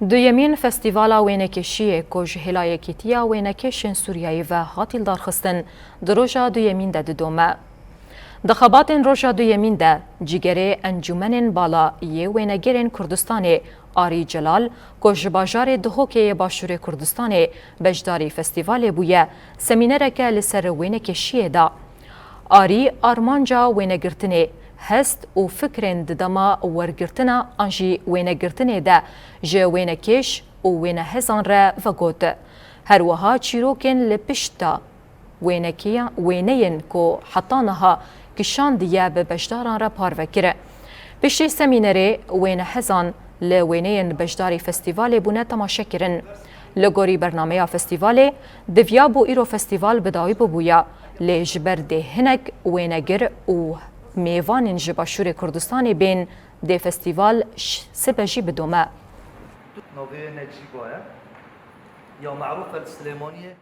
دویمین فستیوالا وینکشی کج هلایکیتیا وینکشن سوریایی و هاتیل دارخستن دروژا دویمین ده دومه. دخباتن روژا دویمین ده جیگره انجمن بالا یه وینگرین کردستان آری جلال کج باجار دهوکه باشور کردستان بجداری فستیوال بویه سمینرکه لسر وینکشی دا. آری آرمانجا وینگرتنه هست و فکرین دما ورگرتنا انجی وینگرتنه ده جه وینکش و وینه هزان را وگوت. هر وها چیروکن لپشتا وینین کو حطانها کشان دیه به بجداران را پاروکره. پشتی سمینره وینه هزان لوینین بجداری فستیوال بونه تماشا کرن. لگوری برنامه فستیوال دویا بو ایرو فستیوال بداوی ببویا لجبر ده هنگ وینگر و میوان جباشور کردستان بین ده فستیوال سبجی بدومه. نوبه نجيبوها يا معروفة السليمانية